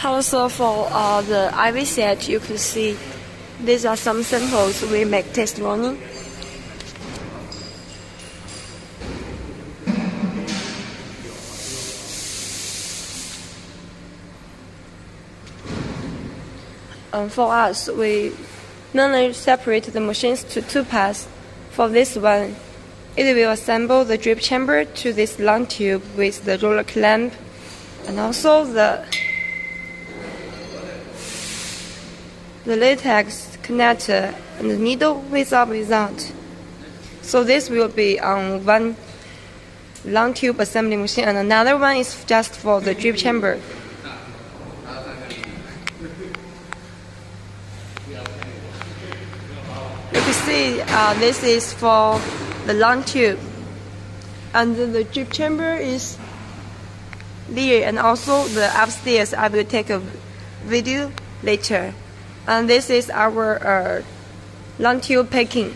Also for the IV set, you could see these are some samples we make test running. For us, we normally separate the machines to two parts. For this one, it will assemble the drip chamber to this long tube with the roller clamp and also the latex connector and the needle without. So this will be on one long tube assembly machine, and another one is just for the drip chamber. You can see this is for the long tube, and the drip chamber is there, and also the upstairs. I will take a video later. And this is our long tube packing.